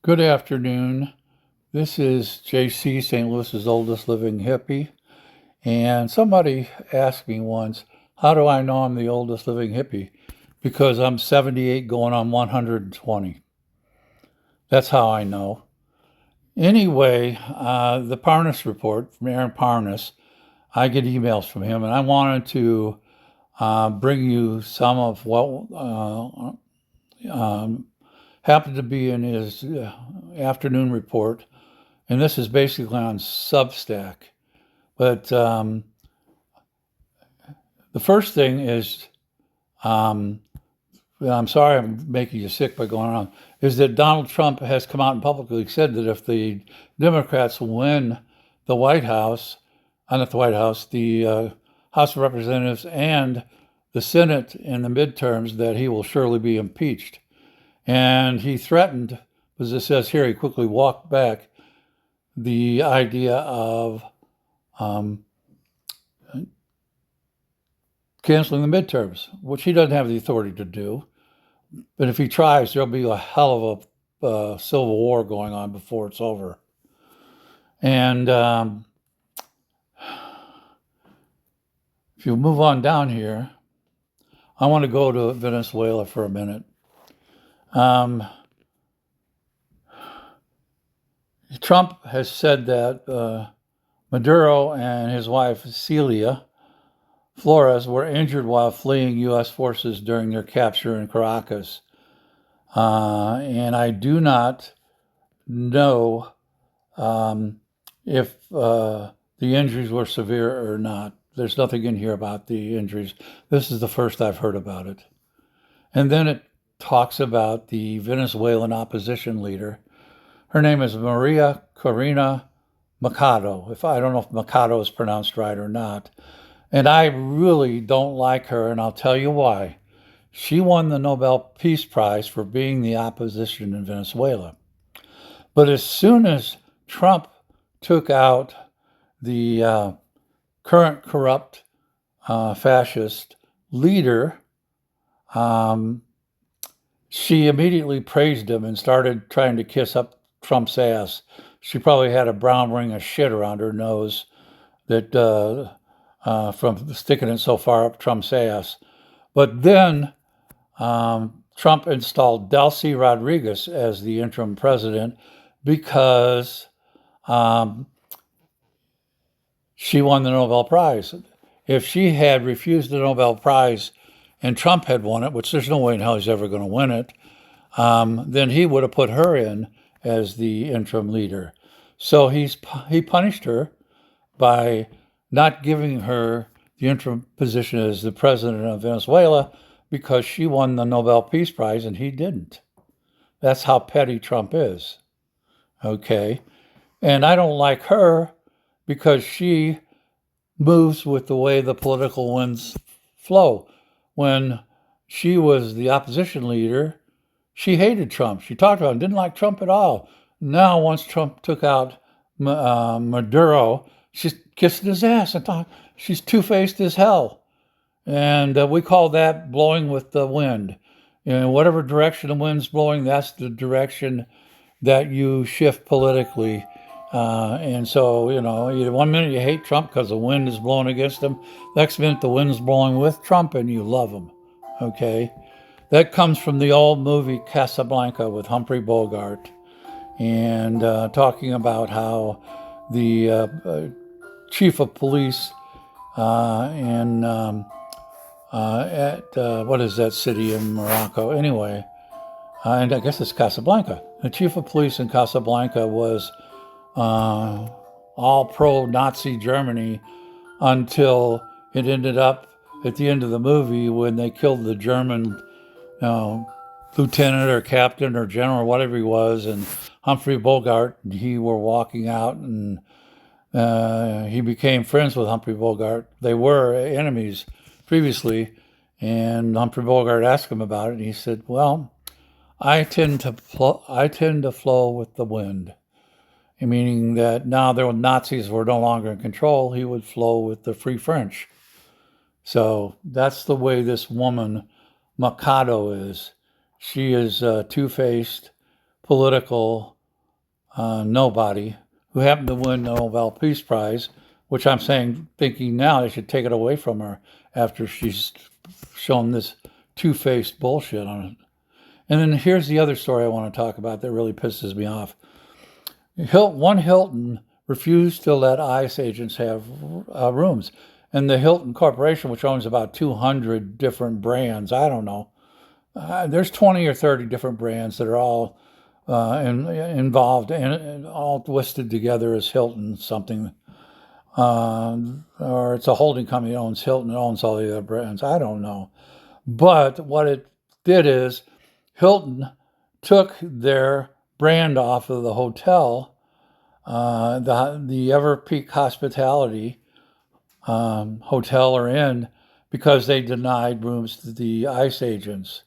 Good afternoon. This is JC, St. Louis's oldest living hippie. And somebody asked me once, how do I know I'm the oldest living hippie? Because I'm 78 going on 120. That's how I know. Anyway, the Parnas report from Aaron Parnas, I get emails from him, and I wanted to bring you some of what happened to be in his afternoon report. And this is basically on Substack. But the first thing is, I'm sorry I'm making you sick by going on, is that Donald Trump has come out and publicly said that if the Democrats win the White House, not the White House, the House of Representatives and the Senate in the midterms, that he will surely be impeached. And he threatened, as it says here, he quickly walked back the idea of canceling the midterms, which he doesn't have the authority to do. But if he tries, there'll be a hell of a civil war going on before it's over. And if you move on down here, I want to go to Venezuela for a minute. Trump has said that Maduro and his wife, Celia Flores, were injured while fleeing U.S. forces during their capture in Caracas. And I do not know if the injuries were severe or not. There's nothing in here about the injuries. This is the first I've heard about it. And then it talks about the Venezuelan opposition leader. Her name is Maria Corina Machado. I don't know if Machado is pronounced right or not. And I really don't like her, and I'll tell you why. She won the Nobel Peace Prize for being the opposition in Venezuela. But as soon as Trump took out the current corrupt fascist leader, she immediately praised him and started trying to kiss up Trump's ass. She probably had a brown ring of shit around her nose that from sticking it so far up Trump's ass. But then Trump installed Delcy Rodriguez as the interim president because she won the Nobel Prize. If she had refused the Nobel Prize and Trump had won it, which there's no way in hell he's ever going to win it, then he would have put her in as the interim leader. So he punished her by not giving her the interim position as the president of Venezuela because she won the Nobel Peace Prize and he didn't. That's how petty Trump is. Okay. And I don't like her because she moves with the way the political winds flow. When she was the opposition leader, she hated Trump. She talked about him, didn't like Trump at all. Now, once Trump took out Maduro, she's kissing his ass and talking. She's two-faced as hell. And we call that blowing with the wind. In whatever direction the wind's blowing, that's the direction that you shift politically. And so, either one minute you hate Trump because the wind is blowing against him. Next minute the wind's blowing with Trump and you love him. Okay? That comes from the old movie Casablanca with Humphrey Bogart. And talking about how the chief of police what is that city in Morocco? Anyway, and I guess it's Casablanca. The chief of police in Casablanca was all pro-Nazi Germany until it ended up at the end of the movie when they killed the German lieutenant or captain or general, whatever he was, and Humphrey Bogart and he were walking out, and he became friends with Humphrey Bogart. They were enemies previously, and Humphrey Bogart asked him about it, and he said, "Well, I tend to flow with the wind," meaning that now the Nazis were no longer in control. He would flow with the Free French. So that's the way this woman Machado is. She is two-faced, political, nobody, who happened to win the Nobel Peace Prize, which I'm thinking now they should take it away from her after she's shown this two-faced bullshit on it. And then here's the other story I want to talk about that really pisses me off. One Hilton refused to let ICE agents have rooms. And the Hilton Corporation, which owns about 200 different brands, I don't know, there's 20 or 30 different brands that are all involved and all twisted together as Hilton something. Or it's a holding company that owns Hilton and owns all the other brands. I don't know. But what it did is Hilton took their brand off of the hotel, the Everpeak Hospitality hotel or inn, because they denied rooms to the ICE agents.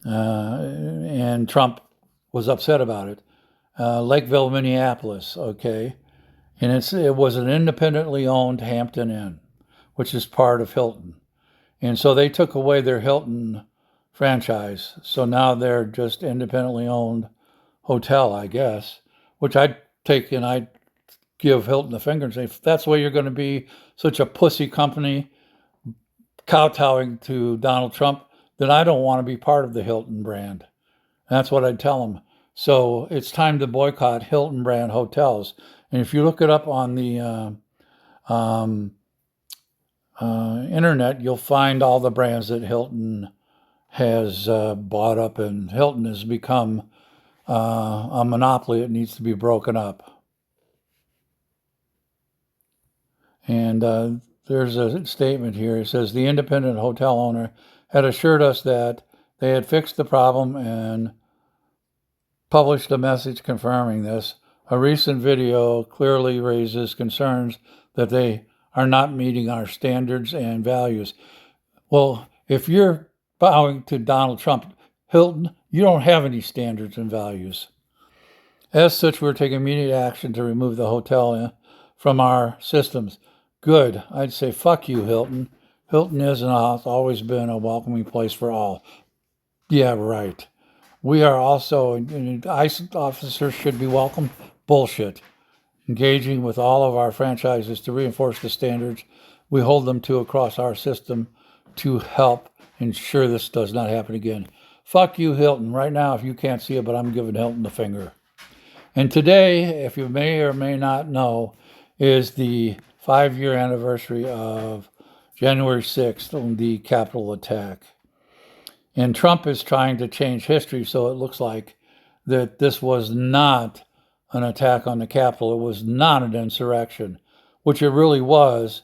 And Trump was upset about it. Lakeville, Minneapolis, okay? And it was an independently owned Hampton Inn, which is part of Hilton. And so they took away their Hilton franchise. So now they're just independently owned hotel, I guess, which I'd take and I'd give Hilton the finger and say, if that's why you're going to be such a pussy company kowtowing to Donald Trump, then I don't want to be part of the Hilton brand. And that's what I'd tell them. So it's time to boycott Hilton brand hotels. And if you look it up on the internet, you'll find all the brands that Hilton has bought up, and Hilton has become a monopoly. It needs to be broken up. And there's a statement here. It says, the independent hotel owner had assured us that they had fixed the problem and published a message confirming this. A recent video clearly raises concerns that they are not meeting our standards and values. Well, if you're bowing to Donald Trump, Hilton, you don't have any standards and values. As such, we're taking immediate action to remove the hotel from our systems. Good. I'd say, fuck you, Hilton. Hilton is and has always been a welcoming place for all. Yeah, right. We are also, ICE officers should be welcome. Bullshit. Engaging with all of our franchises to reinforce the standards we hold them to across our system to help ensure this does not happen again. Fuck you, Hilton. Right now, if you can't see it, but I'm giving Hilton the finger. And today, if you may or may not know, is the 5-year anniversary of January 6th, the Capitol attack. And Trump is trying to change history so it looks like that this was not an attack on the Capitol. It was not an insurrection, which it really was,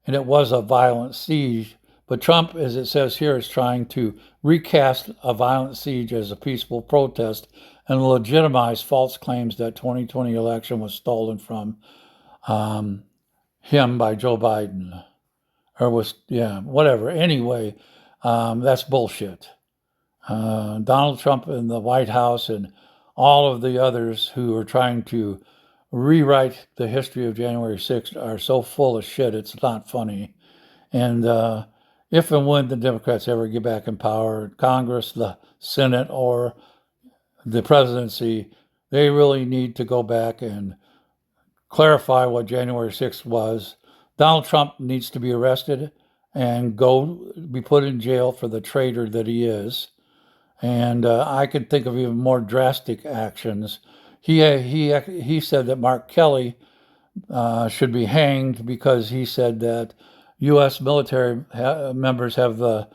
and it was a violent siege. But Trump, as it says here, is trying to recast a violent siege as a peaceful protest and legitimize false claims that 2020 election was stolen from him by Joe Biden. Or was, whatever. Anyway, that's bullshit. Donald Trump and the White House and all of the others who are trying to rewrite the history of January 6th are so full of shit, it's not funny. And if and when the Democrats ever get back in power, Congress, the Senate, or the presidency, they really need to go back and clarify what January 6th was. Donald Trump needs to be arrested and be put in jail for the traitor that he is. And I could think of even more drastic actions. He said that Mark Kelly should be hanged because he said that U.S. military members have the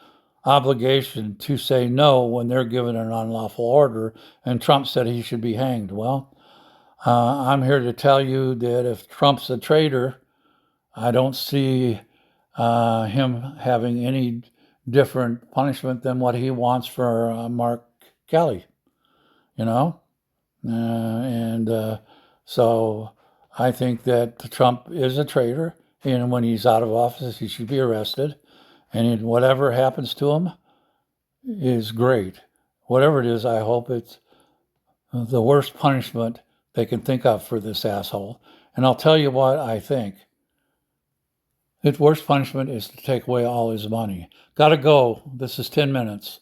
obligation to say no when they're given an unlawful order, and Trump said he should be hanged. Well, I'm here to tell you that if Trump's a traitor, I don't see him having any different punishment than what he wants for Mark Kelly, so I think that Trump is a traitor, and when he's out of office, he should be arrested, and whatever happens to him is great. Whatever it is, I hope it's the worst punishment they can think of for this asshole. And I'll tell you what I think. His worst punishment is to take away all his money. Gotta go. This is 10 minutes.